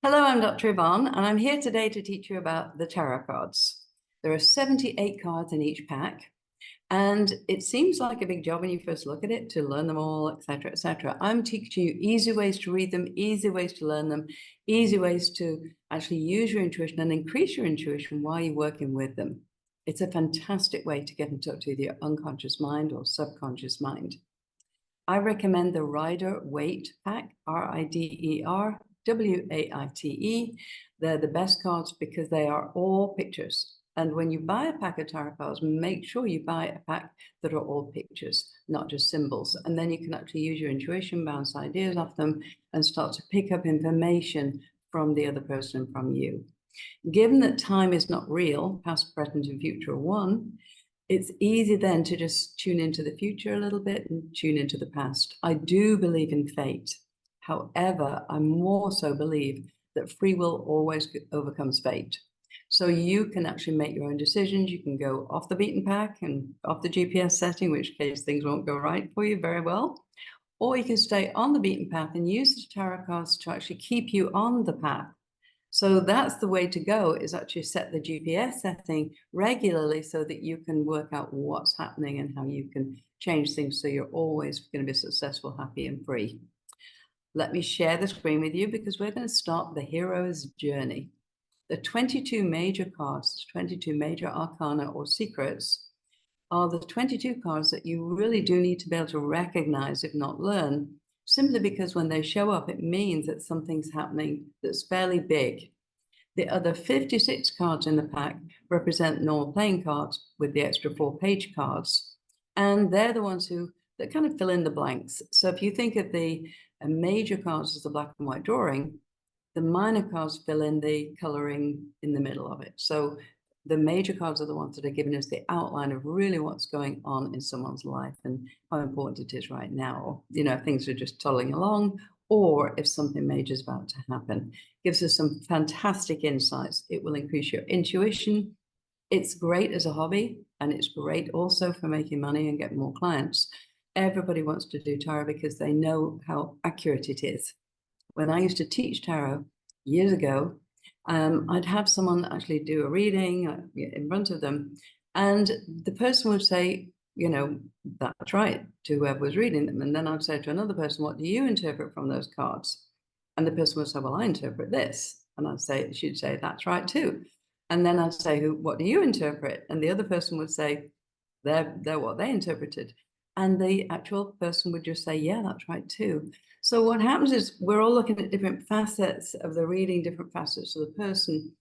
Hello, I'm Dr. Yvonne, and I'm here today to teach you about the tarot cards. There are 78 cards in each pack, and it seems like a big job when you first look at it to learn them all, etc., etc. I'm teaching you easy ways to read them, easy ways to learn them, easy ways to actually use your intuition and increase your intuition while you're working with them. It's a fantastic way to get in touch with your unconscious mind or subconscious mind. I recommend the Rider-Waite pack, Rider Waite. They're the best cards because they are all pictures. And when you buy a pack of tarot cards, make sure you buy a pack that are all pictures, not just symbols. And then you can actually use your intuition, bounce ideas off them, and start to pick up information from the other person and from you. Given that time is not real, past, present, and future are one, it's easy then to just tune into the future a little bit and tune into the past. I do believe in fate. However, I more so believe that free will always overcomes fate. So you can actually make your own decisions. You can go off the beaten path and off the GPS setting, in which case things won't go right for you very well. Or you can stay on the beaten path and use the tarot cards to actually keep you on the path. So that's the way to go, is actually set the GPS setting regularly so that you can work out what's happening and how you can change things so you're always going to be successful, happy, and free. Let me share the screen with you because we're going to start the hero's journey. The 22 major cards, 22 major arcana or secrets, are the 22 cards that you really do need to be able to recognize, if not learn, simply because when they show up, it means that something's happening that's fairly big. The other 56 cards in the pack represent normal playing cards with the extra 4-page cards. And they're the ones that kind of fill in the blanks. So if you think of the major cards as the black and white drawing, the minor cards fill in the coloring in the middle of it. So the major cards are the ones that are giving us the outline of really what's going on in someone's life and how important it is right now. You know, if things are just toddling along, or if something major is about to happen. Gives us some fantastic insights. It will increase your intuition. It's great as a hobby, and it's great also for making money and getting more clients. Everybody wants to do tarot because they know how accurate it is. When I used to teach tarot years ago, I'd have someone actually do a reading in front of them, and the person would say, you know, that's right, to whoever was reading them. And then I'd say to another person, what do you interpret from those cards? And the person would say, well, I interpret this. And she'd say, that's right too. And then I'd say, what do you interpret? And the other person would say, they're what they interpreted. And the actual person would just say, yeah, that's right too. So what happens is we're all looking at different facets of the reading, different facets of the person.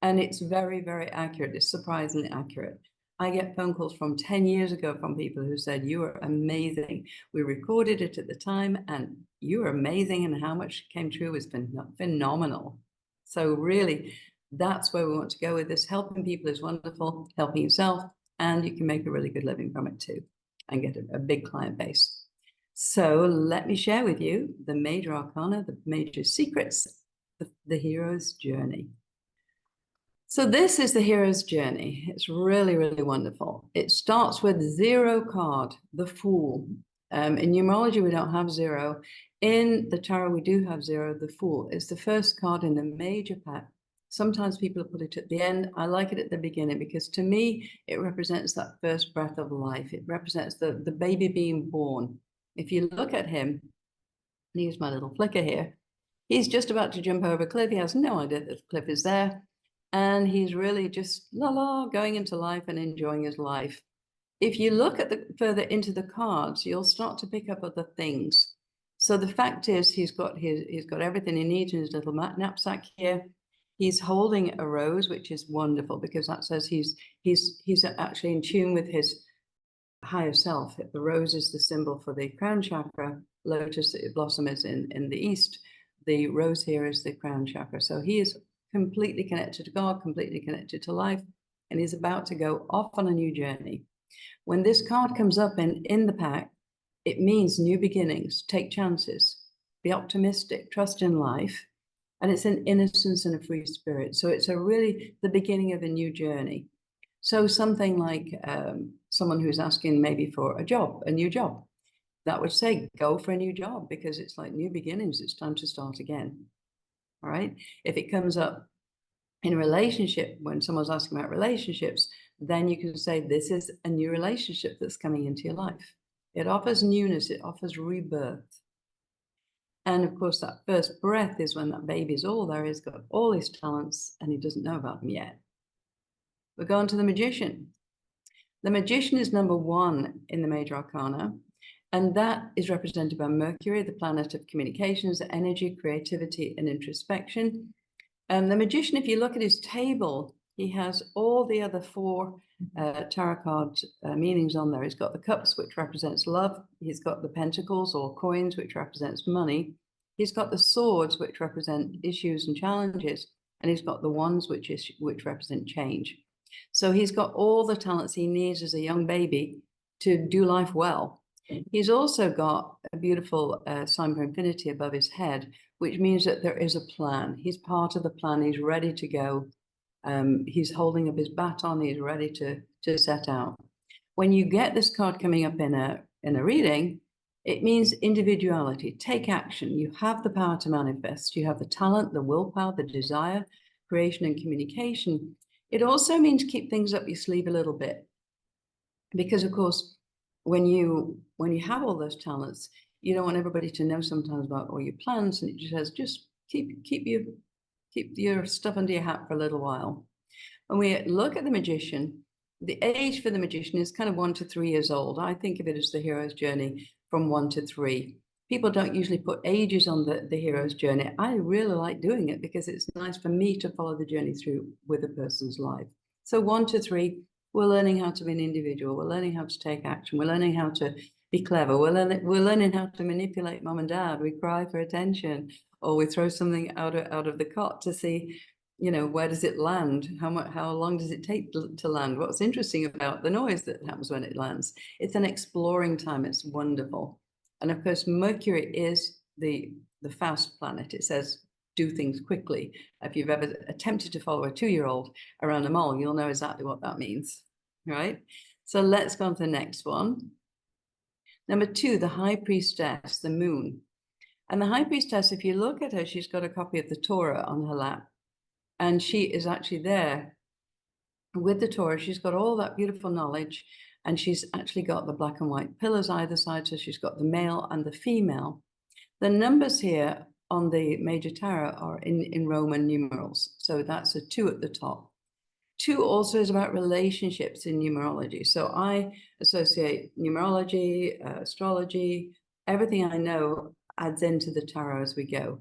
And it's very, very accurate. It's surprisingly accurate. I get phone calls from 10 years ago from people who said, you are amazing. We recorded it at the time and you are amazing. And how much came true has been phenomenal. So really, that's where we want to go with this. Helping people is wonderful, helping yourself, and you can make a really good living from it too and get a big client base. So let me share with you the major arcana, the major secrets, the hero's journey. So this is the hero's journey. It's really, really wonderful. It starts with 0 card, the Fool. In numerology, we don't have 0. In the tarot, we do have 0, the Fool. It's the first card in the major pack. Sometimes people put it at the end. I like it at the beginning because to me, it represents that first breath of life. It represents the baby being born. If you look at him, use my little flicker here, he's just about to jump over a cliff. He has no idea that the cliff is there. And he's really just going into life and enjoying his life. If you look at further into the cards, you'll start to pick up other things. So the fact is, he's got everything he needs in his little knapsack here. He's holding a rose, which is wonderful because that says he's actually in tune with his higher self. The rose is the symbol for the crown chakra. Lotus blossom is in the east. The rose here is the crown chakra. So he is completely connected to God, completely connected to life, and he's about to go off on a new journey. When this card comes up in the pack, it means new beginnings, take chances, be optimistic, trust in life, and it's an innocence and a free spirit. So it's really the beginning of a new journey. So something like someone who's asking maybe for a new job, that would say, go for a new job because it's like new beginnings, it's time to start again. all right? If it comes up in a relationship, when someone's asking about relationships, then you can say, this is a new relationship that's coming into your life. It offers newness, it offers rebirth. And of course, that first breath is when that baby's all there, he's got all his talents and he doesn't know about them yet. We're going to the magician. The magician is number 1 in the major arcana, and that is represented by Mercury, the planet of communications, energy, creativity, and introspection. The magician, if you look at his table, he has all the other 4 tarot card meanings on there. He's got the cups, which represents love. He's got the pentacles or coins, which represents money. He's got the swords, which represent issues and challenges. And he's got the wands, which represent change. So he's got all the talents he needs as a young baby to do life well. He's also got a beautiful sign for infinity above his head, which means that there is a plan. He's part of the plan. He's ready to go. He's holding up his baton. He's ready to set out. When you get this card coming up in a reading, it means individuality. Take action. You have the power to manifest. You have the talent, the willpower, the desire, creation, and communication. It also means keep things up your sleeve a little bit, because of course, when you have all those talents, you don't want everybody to know sometimes about all your plans, and it just says, just keep your stuff under your hat for a little while. When we look at the magician, the age for the magician is kind of 1 to 3 years old. I think of it as the hero's journey from 1 to 3. People don't usually put ages on the hero's journey. I really like doing it because it's nice for me to follow the journey through with a person's life. So 1 to 3, we're learning how to be an individual. We're learning how to take action. We're learning how to be clever. We're learning how to manipulate mom and dad. We cry for attention, or we throw something out of the cot to see, where does it land? How long does it take to land? What's interesting about the noise that happens when it lands? It's an exploring time. It's wonderful. And of course, Mercury is the fast planet. It says, do things quickly. If you've ever attempted to follow a 2-year-old around a mall, you'll know exactly what that means, right? So let's go on to the next one. Number 2, the High Priestess, the moon. And the High Priestess, if you look at her, she's got a copy of the Torah on her lap. And she is actually there with the Torah. She's got all that beautiful knowledge. And she's actually got the black and white pillars either side. So she's got the male and the female. The numbers here on the major tarot are in Roman numerals. So that's a 2 at the top. 2 also is about relationships in numerology. So I associate numerology, astrology, everything I know adds into the tarot as we go.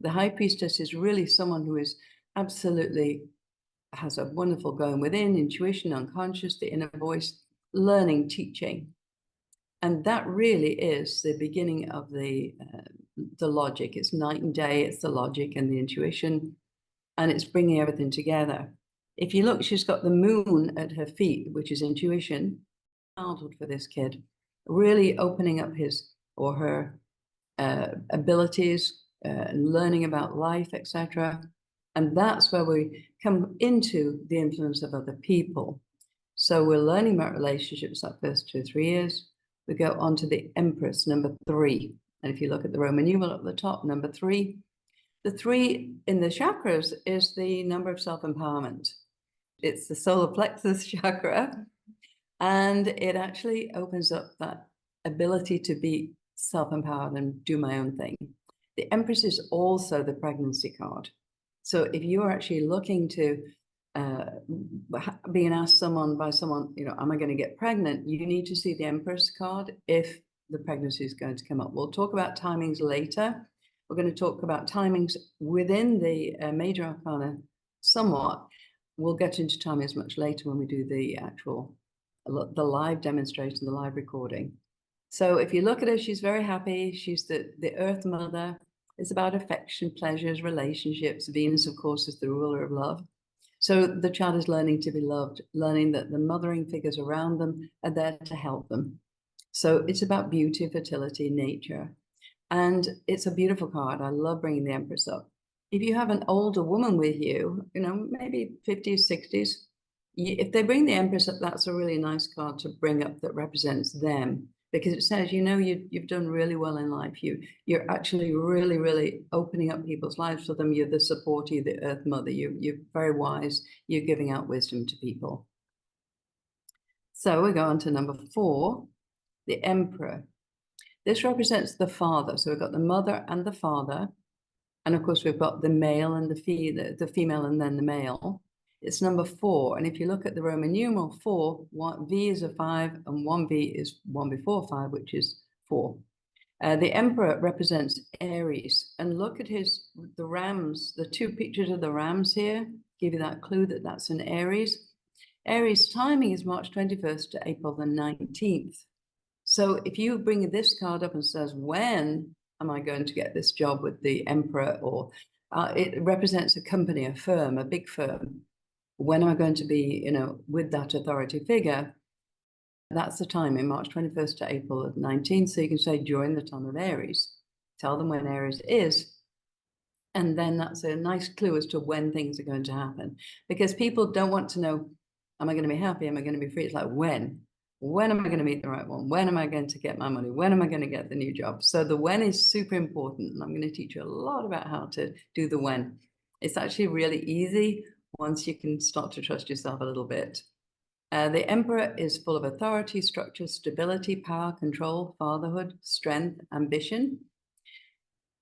The High Priestess is really someone who is absolutely has a wonderful going within, intuition, unconscious, the inner voice, learning, teaching. And that really is the beginning of the logic. It's night and day. It's the logic and the intuition, and it's bringing everything together. If you look, she's got the moon at her feet, which is intuition. Childhood for this kid, really opening up his or her abilities, learning about life, etc. And that's where we come into the influence of other people. So we're learning about relationships that first 2 or 3 years. We go on to the Empress, number 3. And if you look at the Roman numeral at the top, number 3, the 3 in the chakras is the number of self-empowerment. It's the solar plexus chakra, and it actually opens up that ability to be self-empowered and do my own thing. The Empress is also the pregnancy card. So if you are actually looking to being asked by someone, am I going to get pregnant? You need to see the Empress card if the pregnancy is going to come up. We'll talk about timings later. We're going to talk about timings within the major arcana somewhat. We'll get into timings much later when we do the live demonstration, the live recording. So if you look at her, she's very happy. She's the Earth Mother. It's about affection, pleasures, relationships. Venus, of course, is the ruler of love. So the child is learning to be loved, learning that the mothering figures around them are there to help them. So it's about beauty, fertility, nature. And it's a beautiful card. I love bringing the Empress up. If you have an older woman with you, maybe 50s, 60s, if they bring the Empress up, that's a really nice card to bring up that represents them, because it says, you know, you've done really well in life. You're actually really, really opening up people's lives for them. You're the supporter, the Earth Mother. You're very wise. You're giving out wisdom to people. So we go on to number 4, the Emperor. This represents the father. So we've got the mother and the father. And of course, we've got the male and the female and then the male. It's number 4. And if you look at the Roman numeral 4, V is a 5 and 1V is 1 before 5, which is 4. The Emperor represents Aries. And look at the rams, the 2 pictures of the rams here, give you that clue that that's an Aries. Aries timing is March 21st to April the 19th. So if you bring this card up and says, when am I going to get this job with the Emperor? Or it represents a company, a firm, a big firm. When am I going to be, you know, with that authority figure? That's the time in March 21st to April 19th. So you can say during the time of Aries. Tell them when Aries is. And then that's a nice clue as to when things are going to happen. Because people don't want to know, am I going to be happy? Am I going to be free? It's like, when? When am I going to meet the right one? When am I going to get my money? When am I going to get the new job? So the when is super important. And I'm going to teach you a lot about how to do the when. It's actually really easy once you can start to trust yourself a little bit. The Emperor is full of authority, structure, stability, power, control, fatherhood, strength, ambition.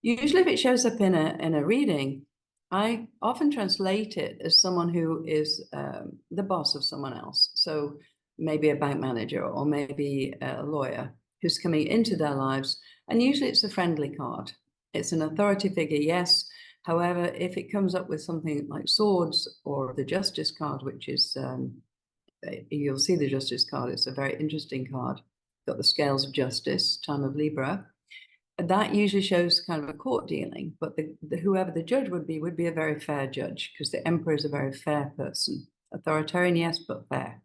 Usually if it shows up in a reading, I often translate it as someone who is the boss of someone else. So maybe a bank manager or maybe a lawyer who's coming into their lives. And usually it's a friendly card. It's an authority figure, yes. However, if it comes up with something like swords or the Justice card, which is, you'll see the Justice card, it's a very interesting card. Got the scales of justice, time of Libra. That usually shows kind of a court dealing, but whoever the judge would be a very fair judge, because the Emperor is a very fair person. Authoritarian, yes, but fair.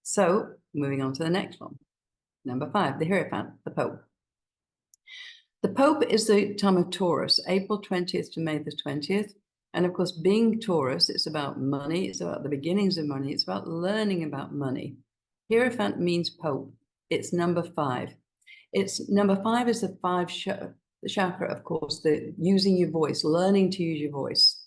So moving on to the next one. Number 5, the Hierophant, the Pope. The Pope is the time of Taurus, April 20th to May the 20th. And of course, being Taurus, it's about money. It's about the beginnings of money. It's about learning about money. Hierophant means Pope. It's number 5. It's number 5 is the 5 chakra, of course, the using your voice, learning to use your voice.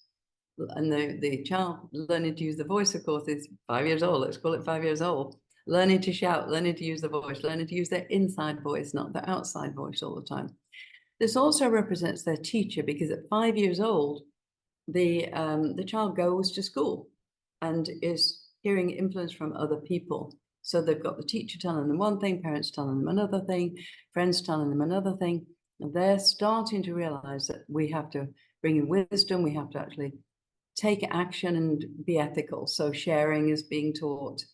And the child learning to use the voice, of course, is 5 years old. Let's call it 5 years old. Learning to shout, learning to use the voice, learning to use their inside voice, not their outside voice all the time. This also represents their teacher, because at 5 years old, the child goes to school and is hearing influence from other people. So they've got the teacher telling them one thing, parents telling them another thing, friends telling them another thing. And they're starting to realize that we have to bring in wisdom. We have to actually take action and be ethical. So sharing is being taught.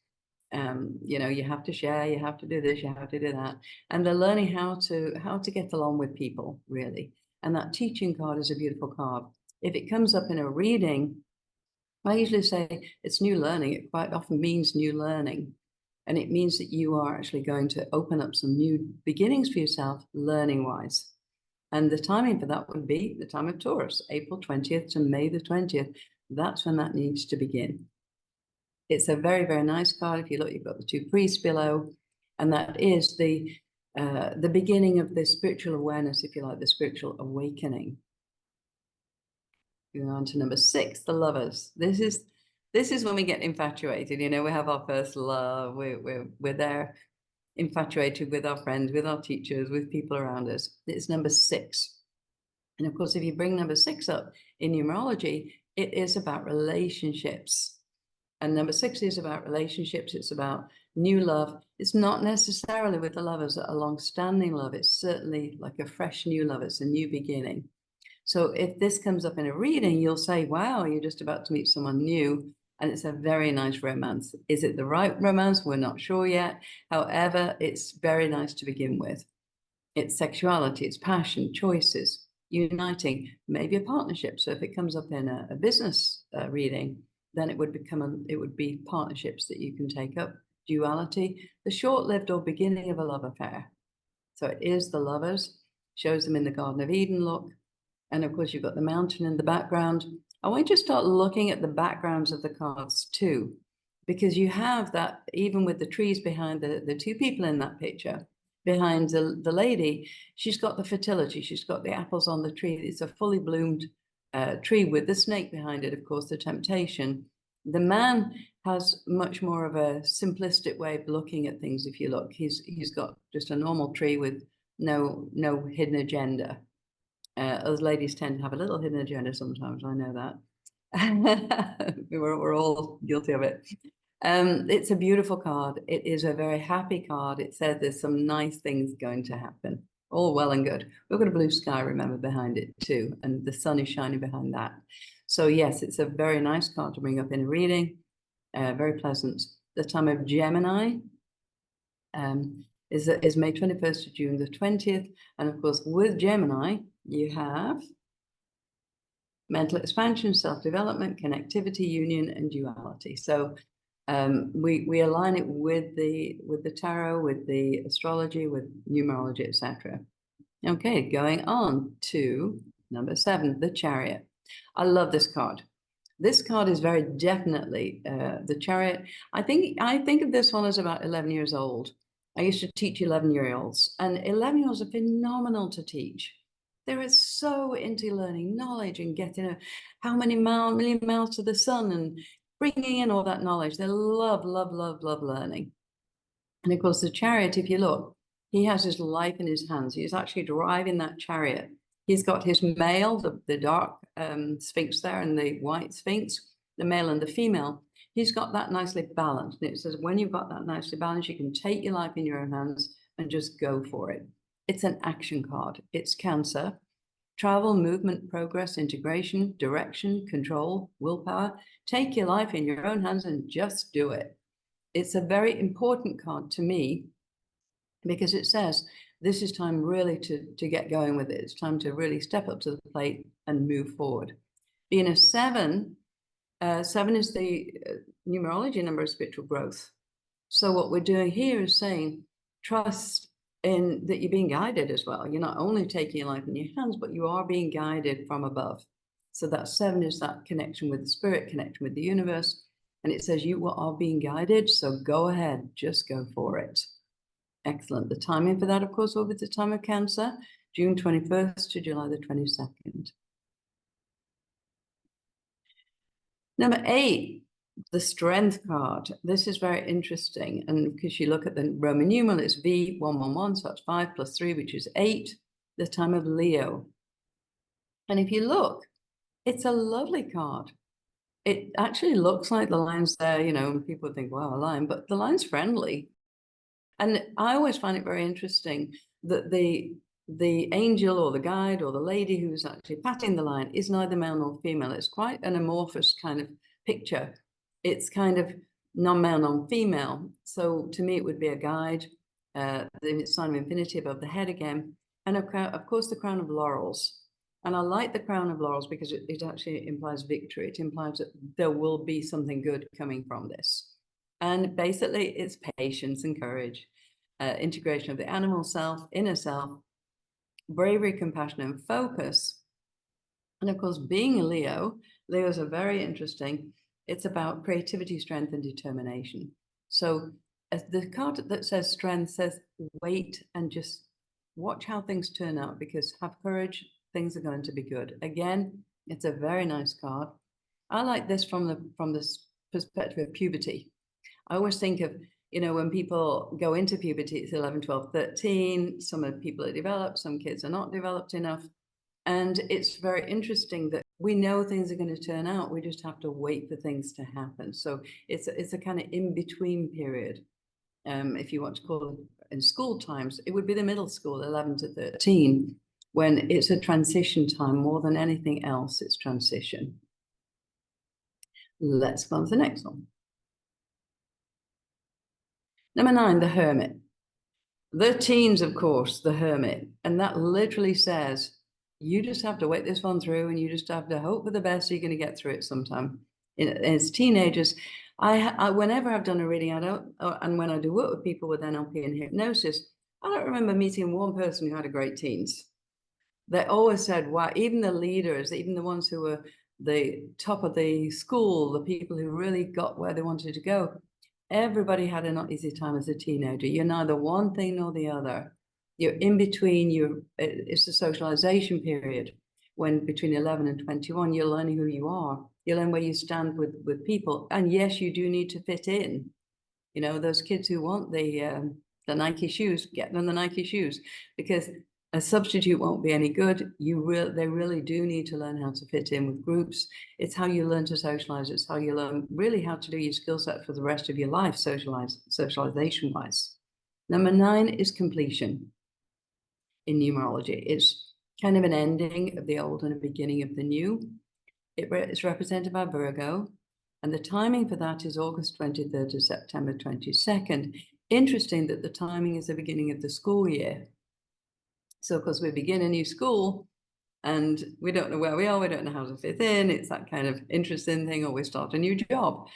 You know, you have to share, you have to do this, you have to do that. And they're learning how to get along with people, really. And that teaching card is a beautiful card. If it comes up in a reading, I usually say it's new learning. It quite often means new learning. And it means that you are actually going to open up some new beginnings for yourself, learning-wise. And the timing for that would be the time of Taurus, April 20th to May the 20th. That's when that needs to begin. It's a very, very nice card. If you look, you've got the 2 priests below, and that is the beginning of the spiritual awareness, if you like, the spiritual awakening. Going on to number 6, the Lovers. This is when we get infatuated. You know, we have our first love. We're there, infatuated with our friends, with our teachers, with people around us. It's number 6. And of course, if you bring number 6 up in numerology, it is about relationships. And number 6 is about relationships. It's about new love. It's not necessarily with the lovers a long-standing love. It's certainly like a fresh new love. It's a new beginning. So if this comes up in a reading, you'll say, wow, you're just about to meet someone new. And it's a very nice romance. Is it the right romance? We're not sure yet. However, it's very nice to begin with. It's sexuality, it's passion, choices, uniting, maybe a partnership. So if it comes up in a business reading, then it would be partnerships that you can take up, duality, the short-lived or beginning of a love affair. So it is the Lovers, shows them in the Garden of Eden look. And of course, you've got the mountain in the background. I want you to start looking at the backgrounds of the cards too, because you have that, even with the trees behind the 2 people in that picture, behind the lady, she's got the fertility, she's got the apples on the tree. It's a fully bloomed tree with the snake behind it, of course, the temptation. The man has much more of a simplistic way of looking at things. If you look, he's got just a normal tree with no hidden agenda. Those ladies tend to have a little hidden agenda sometimes. I know that. We're all guilty of it. It's a beautiful card. It is a very happy card. It says there's some nice things going to happen. All well and good. We've got a blue sky, remember, behind it too, and the sun is shining behind that. So yes, it's a very nice card to bring up in a reading. Very pleasant. The time of Gemini is May 21st to June the 20th. And of course, with Gemini, you have mental expansion, self-development, connectivity, union, and duality. So we align it with the tarot, with the astrology, with numerology, etc. Okay, going on to number 7, the Chariot. I love this card. This card is very definitely the Chariot. I think of this one as about 11 years old. I used to teach 11-year-olds, and 11-year-olds are phenomenal to teach. They're so into learning knowledge and getting how many million miles to the sun and bringing in all that knowledge. They love learning. And of course, the Chariot, if you look, he has his life in his hands. He's actually driving that chariot. He's got his male, the dark Sphinx there, and the white Sphinx, the male and the female. He's got that nicely balanced. And it says, when you've got that nicely balanced, you can take your life in your own hands and just go for it. It's an action card. It's Cancer. Travel, movement, progress, integration, direction, control, willpower. Take your life in your own hands and just do it. It's a very important card to me because it says this is time really to get going with it. It's time to really step up to the plate and move forward. Being a 7, 7 is the numerology number of spiritual growth. So what we're doing here is saying, trust in that you're being guided as well. You're not only taking your life in your hands, but you are being guided from above. So that 7 is that connection with the spirit, connection with the universe. And it says you are being guided. So go ahead, just go for it. Excellent. The timing for that, of course, will be the time of Cancer, June 21st to July the 22nd. Number 8, the Strength card. This is very interesting. And because you look at the Roman numeral, it's V111, so that's 5 plus 3, which is 8, the time of Leo. And if you look, it's a lovely card. It actually looks like the lines there, you know, and people think, wow, a line, but the line's friendly. And I always find it very interesting that the angel or the guide or the lady who's actually patting the line is neither male nor female. It's quite an amorphous kind of picture. It's kind of non-male, non-female. So to me, it would be a guide, the sign of infinity above the head again, and of course, the crown of laurels. And I like the crown of laurels because it actually implies victory. It implies that there will be something good coming from this. And basically, it's patience and courage, integration of the animal self, inner self, bravery, compassion, and focus. And of course, being a Leo, Leos are very interesting. It's about creativity, strength, and determination. So the card that says strength says wait and just watch how things turn out, because have courage, things are going to be good. Again, it's a very nice card. I like this from the perspective of puberty. I always think of, you know, when people go into puberty, it's 11, 12, 13. Some of the people are developed, some kids are not developed enough. And it's very interesting that we know things are going to turn out. We just have to wait for things to happen. So it's a kind of in-between period. If you want to call it in school times, it would be the middle school, 11 to 13, when it's a transition time more than anything else. It's transition. Let's go on to the next one. Number 9, the Hermit. The teens, of course, the Hermit. And that literally says, you just have to wait this one through and you just have to hope for the best. You're going to get through it sometime. As teenagers, I whenever I've done a reading, and when I do work with people with NLP and hypnosis, I don't remember meeting one person who had a great teens. They always said, wow, even the leaders, even the ones who were the top of the school, the people who really got where they wanted to go, everybody had a not easy time as a teenager. You're neither one thing nor the other. You're in between, it's the socialization period, when between 11 and 21, you're learning who you are. You learn where you stand with people. And yes, you do need to fit in. You know, those kids who want the Nike shoes, get them the Nike shoes, because a substitute won't be any good. They really do need to learn how to fit in with groups. It's how you learn to socialize. It's how you learn really how to do your skill set for the rest of your life, socialization-wise. Number 9 is completion in numerology. It's kind of an ending of the old and a beginning of the new. It's represented by Virgo, and the timing for that is August 23rd to September 22nd. Interesting that the timing is the beginning of the school year. So, of course, we begin a new school and we don't know where we are. We don't know how to fit in. It's that kind of interesting thing, or we start a new job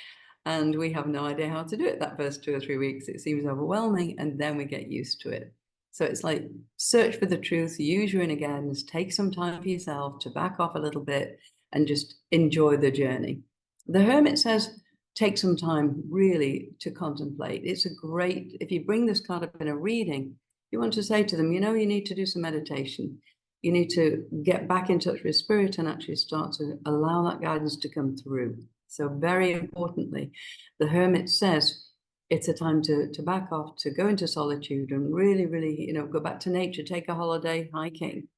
and we have no idea how to do it that first 2 or 3 weeks. It seems overwhelming, and then we get used to it. So it's like, search for the truth, use your inner guidance, take some time for yourself to back off a little bit and just enjoy the journey. The Hermit says, take some time really to contemplate. It's a great, if you bring this card up in a reading, you want to say to them, you know, you need to do some meditation. You need to get back in touch with spirit and actually start to allow that guidance to come through. So very importantly, the Hermit says it's a time to back off, to go into solitude and really, really, you know, go back to nature, take a holiday, hiking,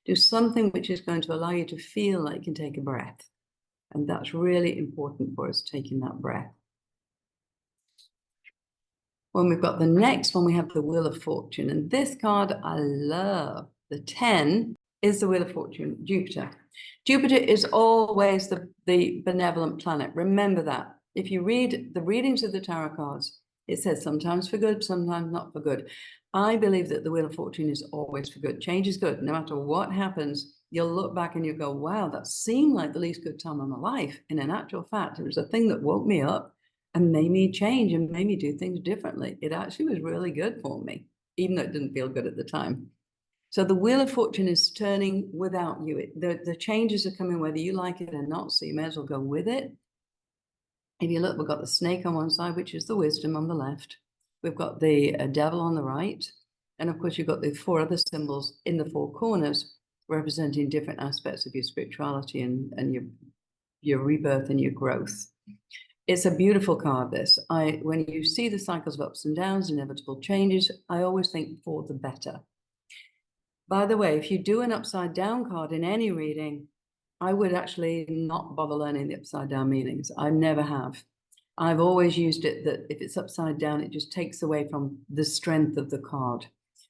do something which is going to allow you to feel like you can take a breath. And that's really important for us, taking that breath. When we've got the next one, we have the Wheel of Fortune. And this card I love. The 10 is the Wheel of Fortune, Jupiter. Jupiter is always the benevolent planet. Remember that. If you read the readings of the tarot cards, it says sometimes for good, sometimes not for good. I believe that the Wheel of Fortune is always for good. Change is good. No matter what happens, you'll look back and you go, wow, that seemed like the least good time of my life. And in actual fact, it was a thing that woke me up and made me change and made me do things differently. It actually was really good for me, even though it didn't feel good at the time. So the Wheel of Fortune is turning without you. The changes are coming whether you like it or not, so you may as well go with it. If you look, we've got the snake on one side, which is the wisdom, on the left. We've got the devil on the right. And of course, you've got the 4 other symbols in the 4 corners, representing different aspects of your spirituality and your rebirth and your growth. It's a beautiful card, this. When you see the cycles of ups and downs, inevitable changes, I always think for the better. By the way, if you do an upside down card in any reading, I would actually not bother learning the upside down meanings. I never have. I've always used it that if it's upside down, it just takes away from the strength of the card.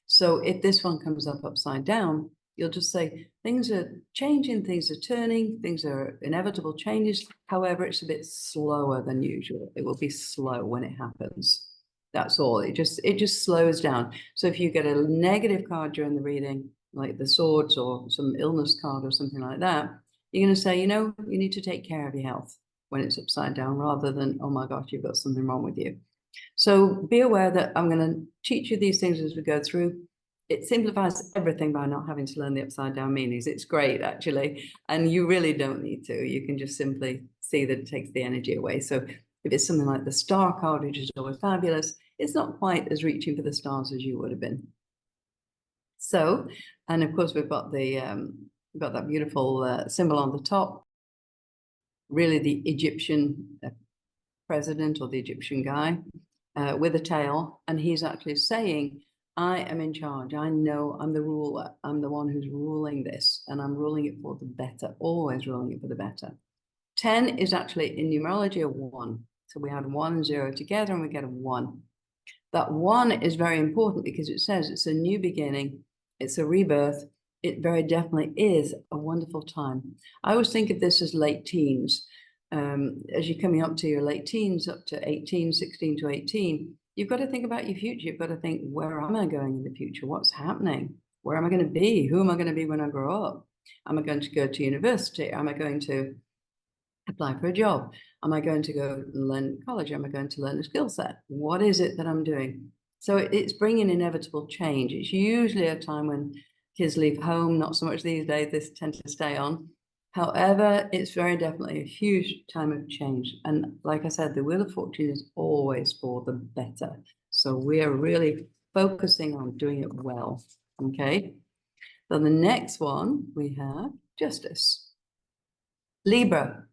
So if this one comes up upside down, you'll just say, things are changing, things are turning, things are inevitable changes. However, it's a bit slower than usual. It will be slow when it happens. That's all. It just slows down. So if you get a negative card during the reading, like the swords or some illness card or something like that, you're going to say, you know, you need to take care of your health when it's upside down, rather than, oh my gosh, you've got something wrong with you. So be aware that I'm going to teach you these things as we go through. It simplifies everything by not having to learn the upside down meanings. It's great, actually. And you really don't need to. You can just simply see that it takes the energy away. So if it's something like the star card, which is always fabulous, it's not quite as reaching for the stars as you would have been. So, and of course, we've got that beautiful symbol on the top, really the Egyptian president or the Egyptian guy with a tail. And he's actually saying, I am in charge. I know I'm the ruler. I'm the one who's ruling this, and I'm ruling it for the better, always ruling it for the better. 10 is actually in numerology a 1. So we add 1 and 0 together and we get a 1. That 1 is very important because it says it's a new beginning. It's a rebirth. It very definitely is a wonderful time. I always think of this as late teens. As you're coming up to your late teens, up to 18, 16 to 18, you've got to think about your future. You've got to think, where am I going in the future? What's happening? Where am I going to be? Who am I going to be when I grow up? Am I going to go to university? Am I going to apply for a job? Am I going to go learn college? Am I going to learn a skill set? What is it that I'm doing? So it's bringing inevitable change. It's usually a time when kids leave home, not so much these days, they tend to stay on. However, it's very definitely a huge time of change. And like I said, the Wheel of Fortune is always for the better. So we are really focusing on doing it well. Okay. Then the next one we have Justice. Libra.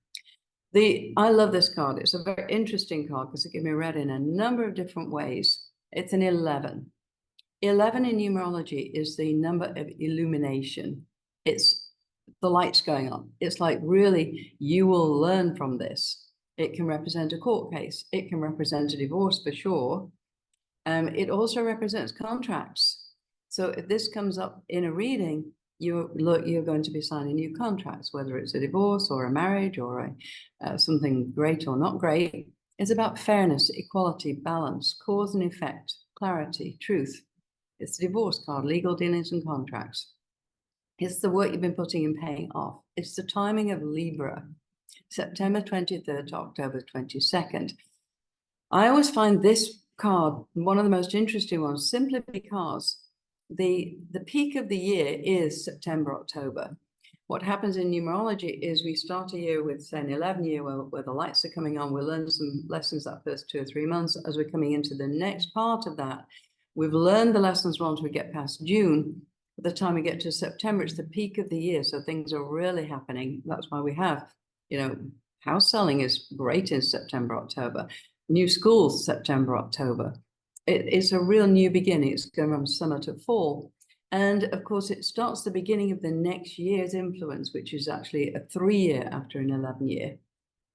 I love this card. It's a very interesting card because it can be read in a number of different ways. It's an 11. 11 in numerology is the number of illumination. It's the lights going on. It's like, really, you will learn from this. It can represent a court case. It can represent a divorce for sure. It also represents contracts. So if this comes up in a reading, you're going to be signing new contracts, whether it's a divorce or a marriage or something great or not great. It's about fairness, equality, balance, cause and effect, clarity, truth. It's the divorce card, legal dealings and contracts. It's the work you've been putting in paying off. It's the timing of Libra, September 23rd to October 22nd. I always find this card one of the most interesting ones, simply because the peak of the year is September, October. What happens in numerology is we start a year with, say, an 11 year where the lights are coming on. We'll learn some lessons that first 2 or 3 months. As we're coming into the next part of that, we've learned the lessons once we get past June. By the time we get to September, it's the peak of the year. So things are really happening. That's why we have, house selling is great in September, October. New schools, September, October. It's a real new beginning. It's going from summer to fall. And of course, it starts the beginning of the next year's influence, which is actually a 3 year after an 11 year.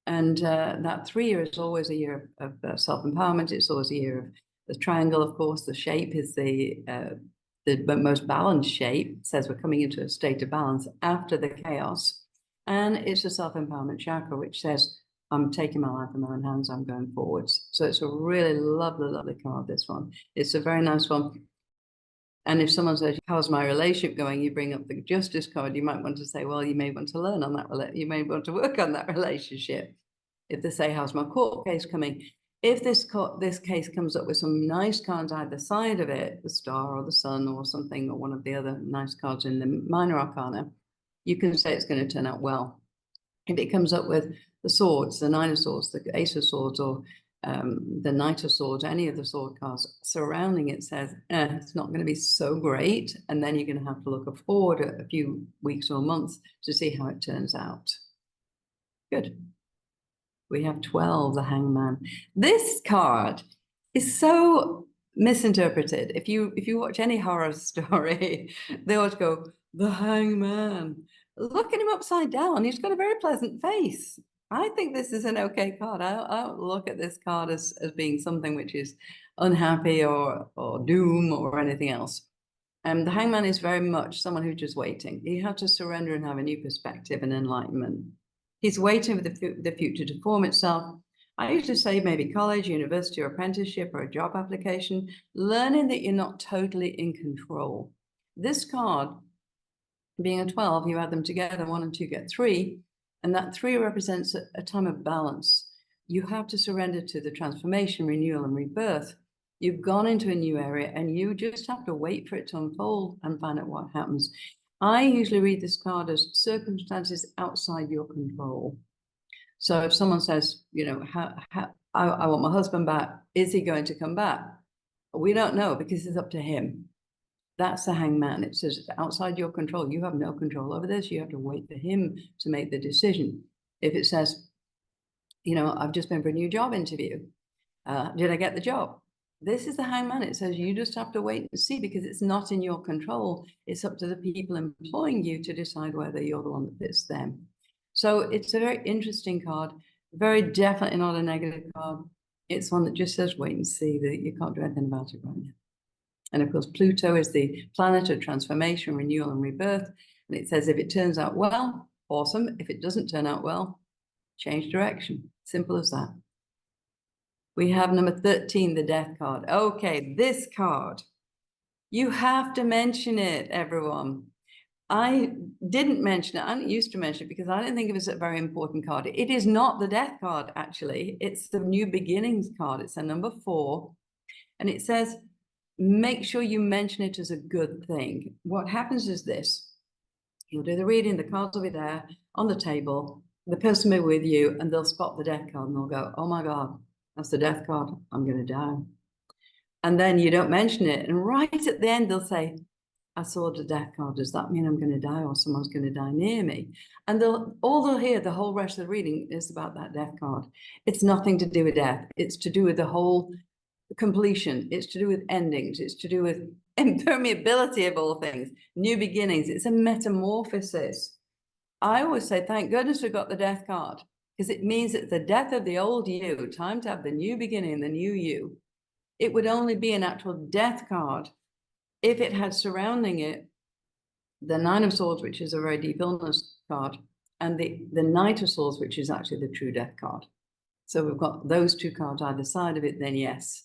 And that 3 year is always a year of self-empowerment. It's always a year of the triangle, of course. The shape is the most balanced shape. It says we're coming into a state of balance after the chaos. And it's a self-empowerment chakra, which says, I'm taking my life in my own hands, I'm going forwards. So it's a really lovely, lovely card, this one. It's a very nice one. And if someone says, how's my relationship going? You bring up the Justice card, you might want to say, well, you may want to learn on that, you may want to work on that relationship. If they say, how's my court case coming? If this case comes up with some nice cards either side of it, the star or the sun or something, or one of the other nice cards in the minor arcana, you can say it's going to turn out well. If it comes up with the swords, the nine of swords, the ace of swords, or the knight of swords, any of the sword cards surrounding it says, it's not going to be so great. And then you're going to have to look forward a few weeks or months to see how it turns out. Good. We have 12, the Hangman. This card is so misinterpreted. If you watch any horror story, they always go, the Hangman. Look at him upside down. He's got a very pleasant face. I think this is an okay card. I don't look at this card as being something which is unhappy or doom or anything else. The Hangman is very much someone who's just waiting. You have to surrender and have a new perspective and enlightenment. He's waiting for the future to form itself. I usually say maybe college, university, or apprenticeship, or a job application, learning that you're not totally in control. This card, being a 12, you add them together, 1 and 2 get 3, and that 3 represents a time of balance. You have to surrender to the transformation, renewal, and rebirth. You've gone into a new area, and you just have to wait for it to unfold and find out what happens. I usually read this card as circumstances outside your control. So if someone says, I want my husband back, is he going to come back? We don't know, because it's up to him. That's the Hangman. It says it's outside your control. You have no control over this. You have to wait for him to make the decision. If it says, I've just been for a new job interview. Did I get the job? This is the Hangman. It says you just have to wait and see, because it's not in your control. It's up to the people employing you to decide whether you're the one that fits them. So it's a very interesting card, very definitely not a negative card. It's one that just says wait and see, that you can't do anything about it right now. And of course, Pluto is the planet of transformation, renewal, and rebirth. And it says if it turns out well, awesome. If it doesn't turn out well, change direction. Simple as that. We have number 13, the Death card. Okay, this card. You have to mention it, everyone. I didn't mention it. I didn't used to mention it because I didn't think it was a very important card. It is not the Death card, actually. It's the New Beginnings card. It's a number 4. And it says, make sure you mention it as a good thing. What happens is this. You'll do the reading, the cards will be there on the table, the person will be with you, and they'll spot the Death card and they'll go, oh my God, that's the Death card. I'm going to die. And then you don't mention it. And right at the end, they'll say, I saw the death card. Does that mean I'm going to die or someone's going to die near me? And all they'll hear the whole rest of the reading is about that death card. It's nothing to do with death. It's to do with the whole completion. It's to do with endings. It's to do with impermeability of all things, new beginnings. It's a metamorphosis. I always say, thank goodness we got the death card, because it means it's the death of the old you, time to have the new beginning, the new you. It would only be an actual death card if it had surrounding it the Nine of Swords, which is a very deep illness card, and the Knight of Swords, which is actually the true death card. So we've got those two cards either side of it, then yes.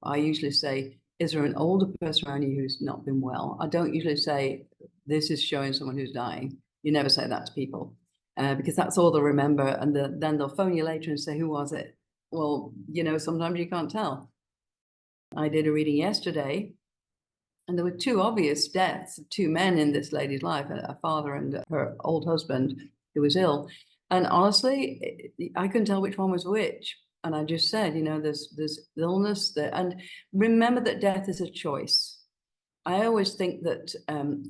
I usually say, is there an older person around you who's not been well? I don't usually say, this is showing someone who's dying. You never say that to people, because that's all they'll remember. And then they'll phone you later and say, who was it? Well, you know, sometimes you can't tell. I did a reading yesterday, and there were two obvious deaths, two men in this lady's life, a father and her old husband who was ill. And honestly, I couldn't tell which one was which. And I just said, you know, there's illness there. And remember that death is a choice. I always think that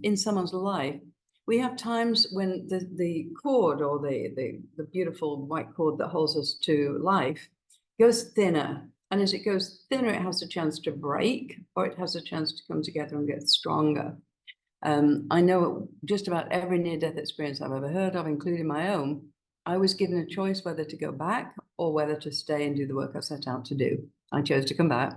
in someone's life, we have times when the cord, or the beautiful white cord that holds us to life, goes thinner. And as it goes thinner, it has a chance to break, or it has a chance to come together and get stronger. I know just about every near-death experience I've ever heard of, including my own, I was given a choice whether to go back or whether to stay and do the work I set out to do. I chose to come back.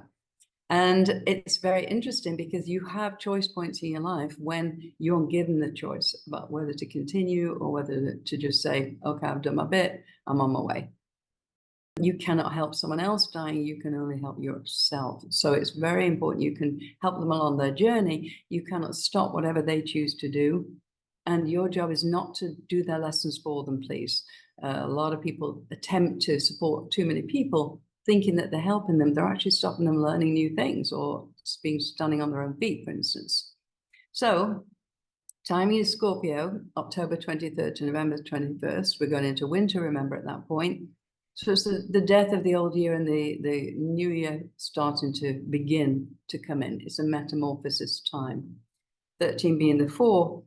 And it's very interesting because you have choice points in your life when you're given the choice about whether to continue or whether to just say, okay, I've done my bit, I'm on my way. You cannot help someone else dying, you can only help yourself. So it's very important you can help them along their journey. You cannot stop whatever they choose to do. And your job is not to do their lessons for them, please. A lot of people attempt to support too many people, thinking that they're helping them. They're actually stopping them learning new things, or being standing on their own feet, for instance. So timing is Scorpio, October 23rd to November 21st. We're going into winter, remember, at that point. So it's the death of the old year and the new year starting to begin to come in. It's a metamorphosis time. 13 being the 4.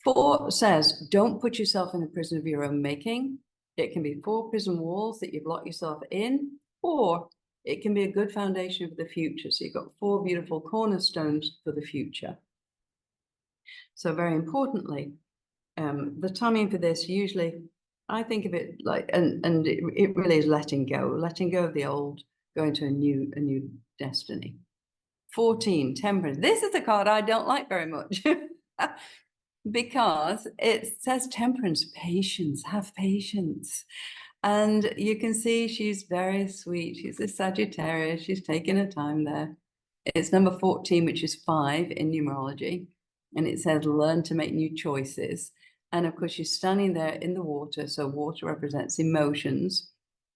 4 says, don't put yourself in a prison of your own making. It can be 4 prison walls that you've locked yourself in, or it can be a good foundation for the future. So you've got 4 beautiful cornerstones for the future. So very importantly, the timing for this, usually I think of it like, and it really is letting go of the old, going to a new destiny. 14, Temperance. This is a card I don't like very much. Because it says temperance, patience, have patience. And you can see she's very sweet. She's a Sagittarius. She's taking her time there. It's number 14, which is 5 in numerology. And it says, learn to make new choices. And of course, she's standing there in the water. So water represents emotions.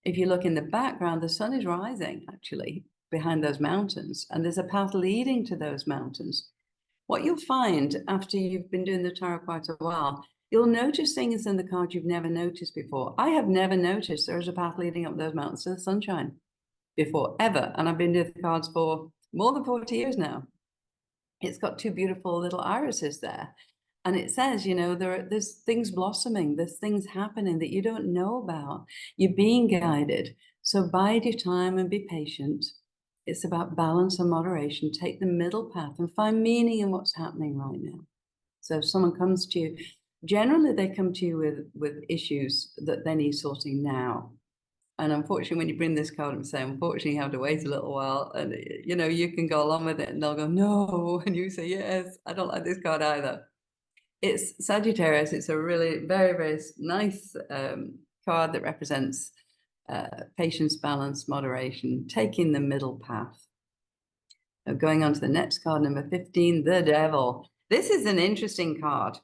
If you look in the background, the sun is rising, actually, behind those mountains. And there's a path leading to those mountains. What you'll find after you've been doing the tarot quite a while, you'll notice things in the card you've never noticed before. I have never noticed there is a path leading up those mountains to the sunshine before, ever. And I've been doing the cards for more than 40 years now. It's got 2 beautiful little irises there. And it says, you know, there's things blossoming, there's things happening that you don't know about. You're being guided. So bide your time and be patient. It's about balance and moderation. Take the middle path and find meaning in what's happening right now. So if someone comes to you, generally they come to you with issues that they need sorting now. And unfortunately, when you bring this card and say, unfortunately, you have to wait a little while, and you know, you can go along with it and they'll go, no. And you say, yes, I don't like this card either. It's Sagittarius. It's a really very, very nice card that represents patience, balance, moderation, taking the middle path. Going on to the next card, number 15, the Devil. This is an interesting card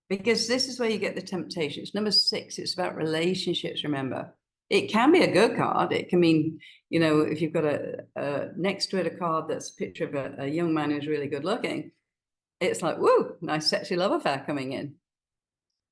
because this is where you get the temptation. It's number 6. It's about relationships, remember. It can be a good card. It can mean, you know, if you've got next to it a card that's a picture of a young man who's really good looking, it's like, woo, nice sexy love affair coming in.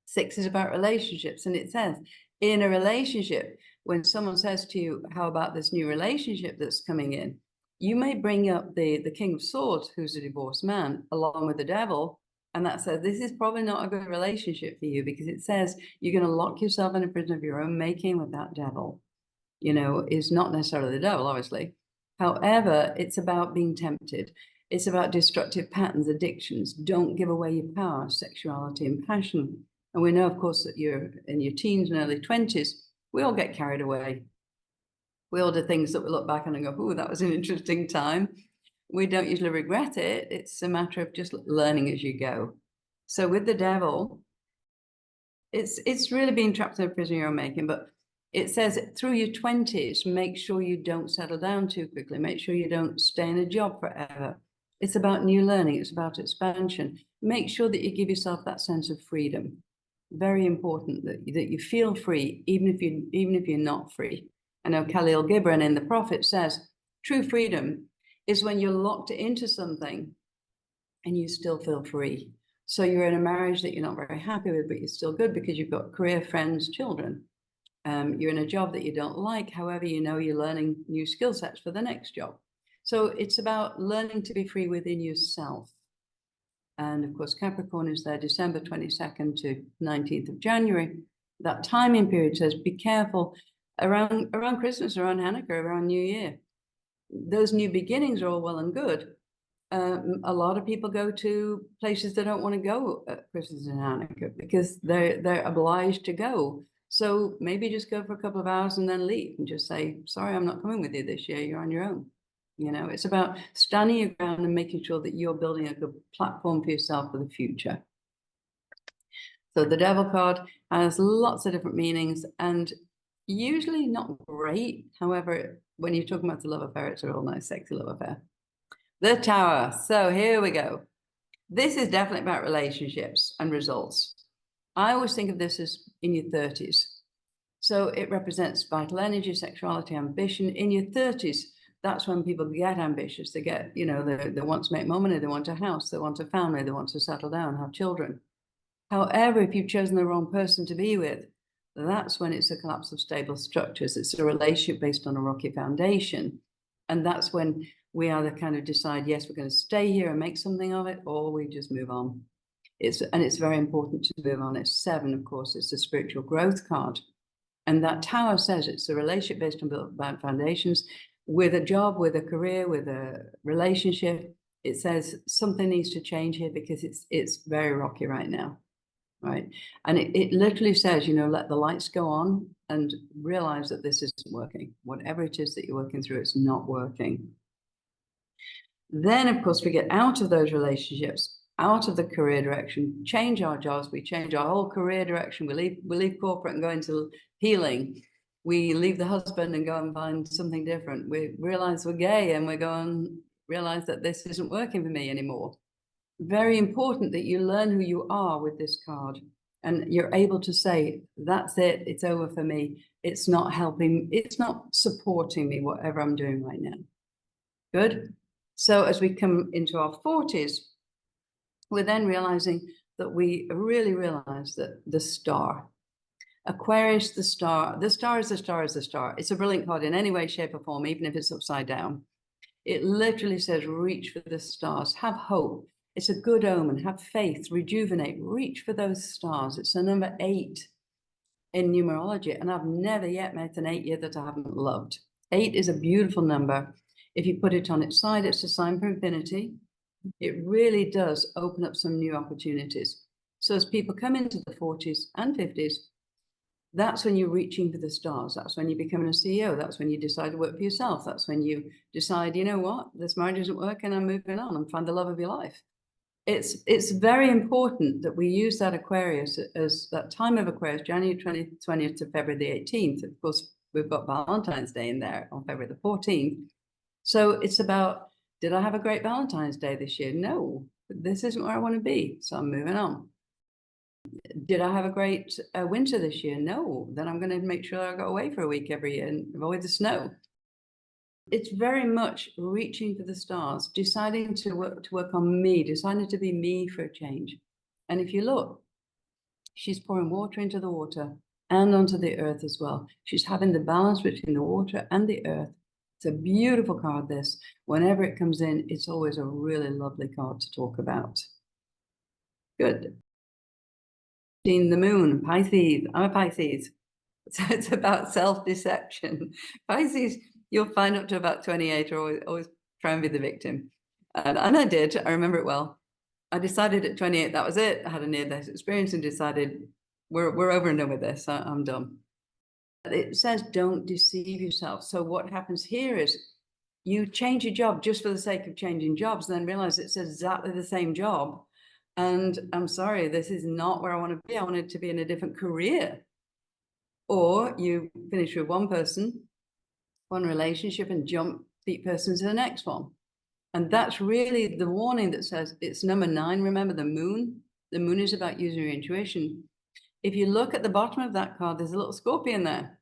6 is about relationships, and it says, in a relationship, when someone says to you, how about this new relationship that's coming in? you may bring up the King of Swords, who's a divorced man, along with the devil. And that says this is probably not a good relationship for you, because it says you're going to lock yourself in a prison of your own making with that devil. You know, is not necessarily the devil, obviously. However, it's about being tempted. It's about destructive patterns, addictions. Don't give away your power, sexuality, and passion. And we know, of course, that you're in your teens and early 20s, we all get carried away. We all do things that we look back on and go, oh, that was an interesting time. We don't usually regret it. It's a matter of just learning as you go. So with the devil, it's really being trapped in a prison of your own making. But it says through your 20s, make sure you don't settle down too quickly. Make sure you don't stay in a job forever. It's about new learning. It's about expansion. Make sure that you give yourself that sense of freedom. Very important that you feel free, even if you're not free. I know Khalil Gibran in The Prophet says, true freedom is when you're locked into something and you still feel free. So you're in a marriage that you're not very happy with, but you're still good because you've got career, friends, children. You're in a job that you don't like. However, you know you're learning new skill sets for the next job. So it's about learning to be free within yourself. And of course, Capricorn is there December 22nd to 19th of January. That timing period says be careful around Christmas, around Hanukkah, around New Year. Those new beginnings are all well and good. A lot of people go to places they don't want to go at Christmas and Hanukkah because they're obliged to go. So maybe just go for a couple of hours and then leave and just say, sorry, I'm not coming with you this year. You're on your own. You know, it's about standing your ground and making sure that you're building a good platform for yourself for the future. So the devil card has lots of different meanings and usually not great. However, when you're talking about the love affair, it's a real nice, sexy love affair. The Tower. So here we go. This is definitely about relationships and results. I always think of this as in your 30s. So it represents vital energy, sexuality, ambition. In your 30s, that's when people get ambitious. They get, you know, they want to make more money. They want a house. They want a family. They want to settle down, have children. However, if you've chosen the wrong person to be with, that's when it's a collapse of stable structures. It's a relationship based on a rocky foundation. And that's when we either kind of decide, yes, we're going to stay here and make something of it, or we just move on. It's very important to move on. It's 7, of course, it's the spiritual growth card. And that Tower says it's a relationship based on bad foundations with a job, with a career, with a relationship. It says something needs to change here because it's very rocky right now. Right. And it literally says, you know, let the lights go on and realize that this isn't working. Whatever it is that you're working through, it's not working. Then, of course, we get out of those relationships, out of the career direction, change our jobs. We change our whole career direction. We leave corporate and go into healing. We leave the husband and go and find something different. We realize we're gay and we go and realize that this isn't working for me anymore. Very important that you learn who you are with this card and you're able to say, that's it, it's over for me. It's not helping, it's not supporting me, whatever I'm doing right now. Good. So as we come into our 40s, we're then realizing that we really realize that the star, Aquarius, the star is the star is the star. It's a brilliant card in any way, shape or form, even if it's upside down. It literally says, reach for the stars, have hope. It's a good omen, have faith, rejuvenate, reach for those stars. It's a number 8 in numerology, and I've never yet met an 8 yet that I haven't loved. 8 is a beautiful number. If you put it on its side, it's a sign for infinity. It really does open up some new opportunities. So as people come into the 40s and 50s, that's when you're reaching for the stars. That's when you're becoming a CEO. That's when you decide to work for yourself. That's when you decide, you know what, this marriage isn't working, I'm moving on and find the love of your life. It's very important that we use that Aquarius as that time of Aquarius, January 20th to February the 18th. Of course, we've got Valentine's Day in there on February the 14th. So it's about, did I have a great Valentine's Day this year? No, this isn't where I want to be. So I'm moving on. Did I have a great winter this year? No, then I'm going to make sure I go away for a week every year and avoid the snow. It's very much reaching for the stars, deciding to work on me, deciding to be me for a change. And if you look, she's pouring water into the water and onto the earth as well. She's having the balance between the water and the earth. It's a beautiful card, this. Whenever it comes in, it's always a really lovely card to talk about. Good. The moon, Pisces. I'm a Pisces. So it's about self-deception. Pisces, you'll find up to about 28 or always try and be the victim. And I did. I remember it well. I decided at 28 that was it. I had a near-death experience and decided we're over and done with this. I'm done. It says don't deceive yourself. So what happens here is you change your job just for the sake of changing jobs, and then realize it says exactly the same job. And I'm sorry, this is not where I want to be. I wanted to be in a different career. Or you finish with one person, one relationship, and jump feet person to the next one. And that's really the warning that says it's number 9. Remember the moon? The moon is about using your intuition. If you look at the bottom of that card, there's a little scorpion there.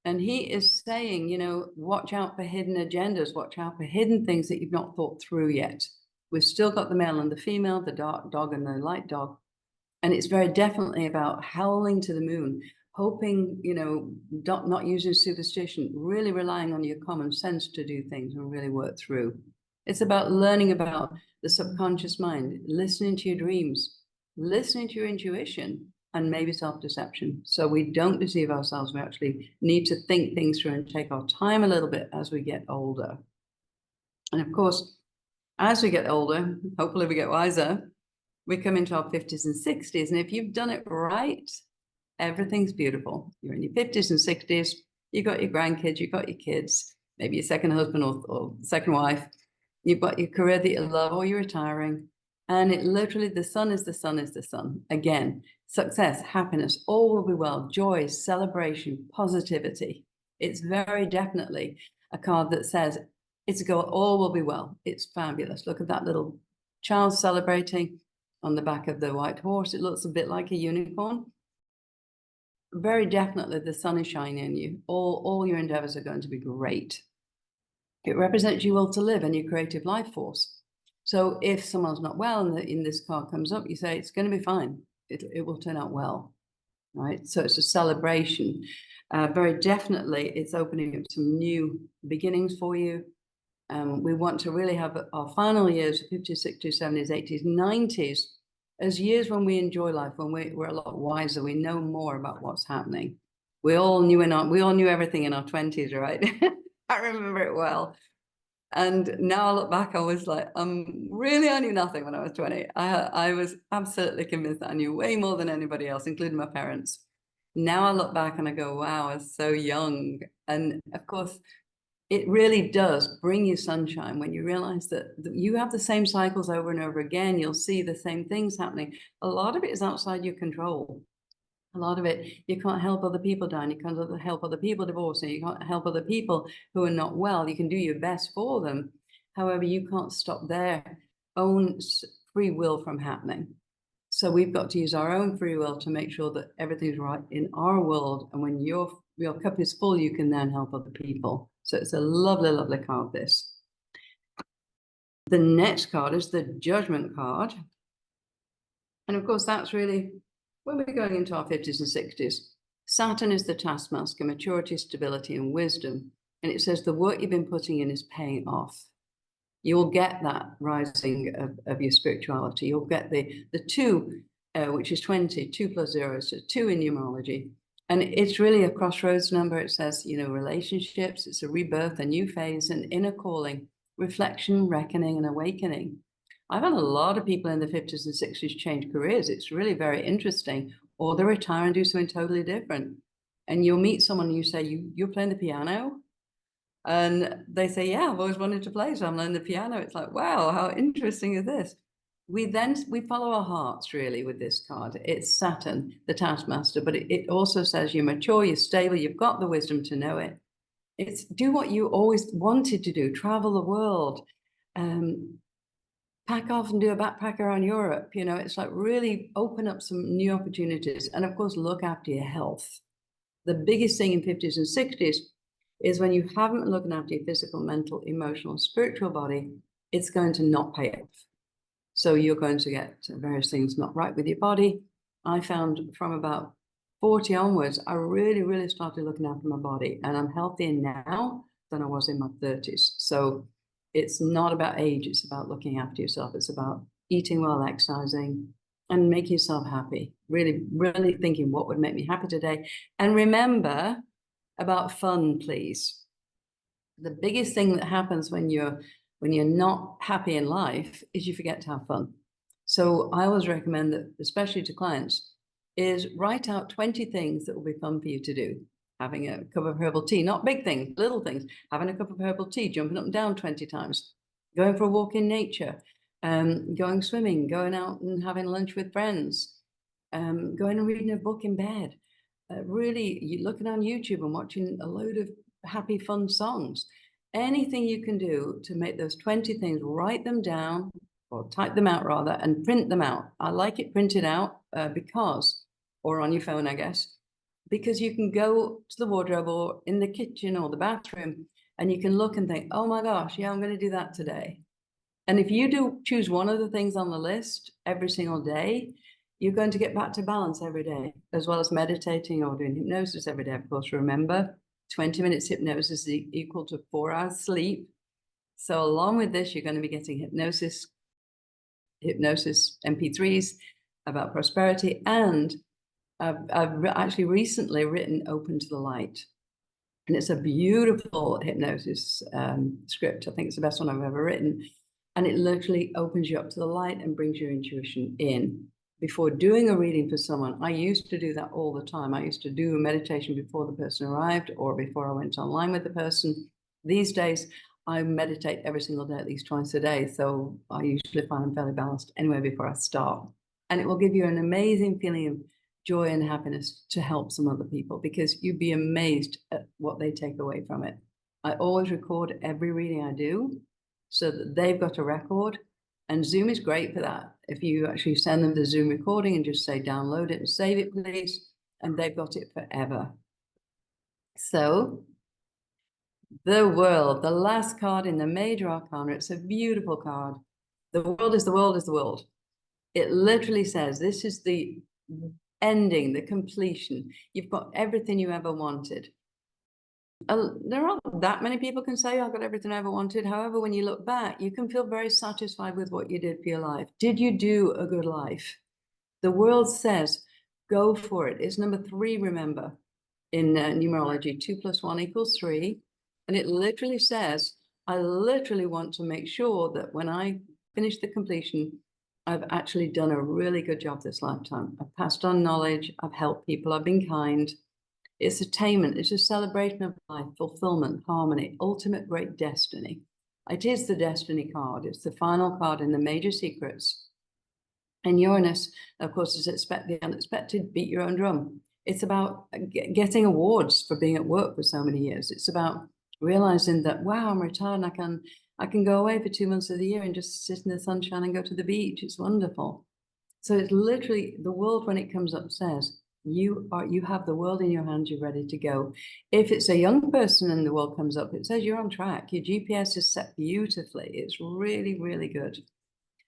And he is saying, you know, watch out for hidden agendas, watch out for hidden things that you've not thought through yet. We've still got the male and the female, the dark dog and the light dog. And it's very definitely about howling to the moon, hoping, you know, not using superstition, really relying on your common sense to do things and really work through. It's about learning about the subconscious mind, listening to your dreams, listening to your intuition, and maybe self-deception. So we don't deceive ourselves. We actually need to think things through and take our time a little bit as we get older. And of course, as we get older, hopefully we get wiser, we come into our 50s and 60s. And if you've done it right, everything's beautiful. You're in your 50s and 60s, you've got your grandkids, you've got your kids, maybe your second husband or second wife, you've got your career that you love, or you're retiring. And it literally, the sun is the sun is the sun. Again, success, happiness, all will be well, joy, celebration, positivity. It's very definitely a card that says it's all will be well. It's fabulous. Look at that little child celebrating on the back of the white horse. It looks a bit like a unicorn. Very definitely the sun is shining on you. All your endeavors are going to be great. It represents your will to live and your creative life force. So if someone's not well and in this card comes up, you say, it's going to be fine. It will turn out well, right? So it's a celebration. Very definitely, it's opening up some new beginnings for you. We want to really have our final years, 50s, 60s, 70s, 80s, 90s, as years when we enjoy life, when we're a lot wiser, we know more about what's happening. We all knew everything in our 20s, right? I remember it well. And now I look back, I was like, really, I knew nothing when I was 20. I was absolutely convinced that I knew way more than anybody else, including my parents. Now I look back and I go, wow, I was so young. And of course, it really does bring you sunshine when you realize that you have the same cycles over and over again. You'll see the same things happening. A lot of it is outside your control. A lot of it, you can't help other people dying. You can't help other people divorcing. You can't help other people who are not well. You can do your best for them. However, you can't stop their own free will from happening. So we've got to use our own free will to make sure that everything's right in our world. And when your cup is full, you can then help other people. So it's a lovely, lovely card, this. The next card is the Judgment card. And of course, that's really when we're going into our 50s and 60s. Saturn is the taskmaster, maturity, stability, and wisdom. And it says the work you've been putting in is paying off. You will get that rising of your spirituality. You'll get the 2, which is 20, 2 plus 0, so 2 in numerology. And it's really a crossroads number. It says, you know, relationships, it's a rebirth, a new phase, an inner calling, reflection, reckoning, and awakening. I've had a lot of people in the 50s and 60s change careers. It's really very interesting. Or they retire and do something totally different. And you'll meet someone and you say, you're playing the piano? And they say, yeah, I've always wanted to play, so I'm learning the piano. It's like, wow, how interesting is this? We follow our hearts really with this card. It's Saturn, the taskmaster, but it also says you're mature, you're stable, you've got the wisdom to know it. It's do what you always wanted to do, travel the world, pack off and do a backpacker around Europe. You know, it's like really open up some new opportunities. And of course, look after your health. The biggest thing in 50s and 60s is when you haven't been looking after your physical, mental, emotional, spiritual body, it's going to not pay off. So you're going to get various things not right with your body. I found from about 40 onwards, I really, really started looking after my body, and I'm healthier now than I was in my 30s. So it's not about age, it's about looking after yourself. It's about eating well, exercising, and making yourself happy. Really, really thinking what would make me happy today. And remember about fun, please. The biggest thing that happens when you're not happy in life is you forget to have fun. So I always recommend that, especially to clients, is write out 20 things that will be fun for you to do. Having a cup of herbal tea, not big things, little things. Having a cup of herbal tea, jumping up and down 20 times, going for a walk in nature, going swimming, going out and having lunch with friends, going and reading a book in bed. Really, you're looking on YouTube and watching a load of happy, fun songs. Anything you can do to make those 20 things, write them down or type them out rather, and print them out. I like it printed out because, or on your phone, I guess, because you can go to the wardrobe or in the kitchen or the bathroom and you can look and think, oh my gosh, yeah, I'm going to do that today. And if you do choose one of the things on the list every single day, you're going to get back to balance every day, as well as meditating or doing hypnosis every day. Of course, remember, 20 minutes hypnosis is equal to 4 hours sleep. So along with this, you're going to be getting hypnosis MP3s about prosperity. And I've actually recently written Open to the Light. And it's a beautiful hypnosis script. I think it's the best one I've ever written. And it literally opens you up to the light and brings your intuition in. Before doing a reading for someone, I used to do that all the time. I used to do a meditation before the person arrived or before I went online with the person. These days, I meditate every single day, at least twice a day. So I usually find I'm fairly balanced anyway before I start. And it will give you an amazing feeling of joy and happiness to help some other people, because you'd be amazed at what they take away from it. I always record every reading I do so that they've got a record. And Zoom is great for that. If you actually send them the Zoom recording and just say, download it and save it, please, and they've got it forever. So the world, the last card in the major arcana, it's a beautiful card. The world is the world is the world. It literally says, this is the ending, the completion. You've got everything you ever wanted. There aren't that many people can say, I've got everything I ever wanted. However, when you look back, you can feel very satisfied with what you did for your life. Did you do a good life? The world says, go for it. It's number 3, remember, in numerology, 2 + 1 = 3. And it literally says, I literally want to make sure that when I finish the completion, I've actually done a really good job this lifetime. I've passed on knowledge. I've helped people. I've been kind. It's attainment. It's a celebration of life, fulfillment, harmony, ultimate great destiny. It is the destiny card. It's the final card in the major secrets. And Uranus, of course, is expect the unexpected, beat your own drum. It's about getting awards for being at work for so many years. It's about realizing that, wow, I'm retired and I can go away for 2 months of the year and just sit in the sunshine and go to the beach. It's wonderful. So it's literally the world, when it comes up, says, you have the world in your hands, you're ready to go. If it's a young person and the world comes up, it says you're on track. Your GPS is set beautifully. It's really, really good.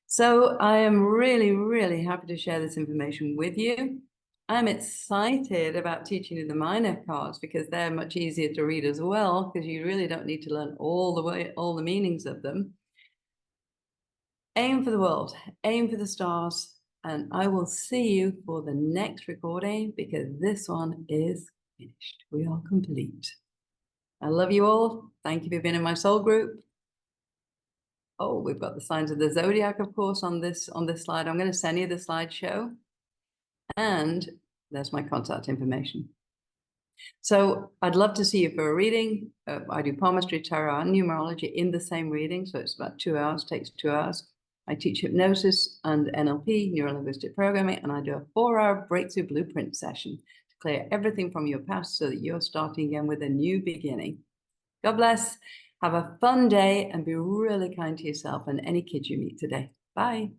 So I am really, really happy to share this information with you. I'm excited about teaching you the minor cards because they're much easier to read as well, because you really don't need to learn all the meanings of them. Aim for the world, aim for the stars. And I will see you for the next recording, because this one is finished. We are complete. I love you all. Thank you for being in my soul group. Oh, we've got the signs of the zodiac, of course, on this slide. I'm going to send you the slideshow. And there's my contact information. So I'd love to see you for a reading. I do palmistry, tarot, and numerology in the same reading. So it's about 2 hours, takes 2 hours. I teach hypnosis and NLP, neuro-linguistic programming, and I do a 4-hour breakthrough blueprint session to clear everything from your past so that you're starting again with a new beginning. God bless. Have a fun day and be really kind to yourself and any kids you meet today. Bye.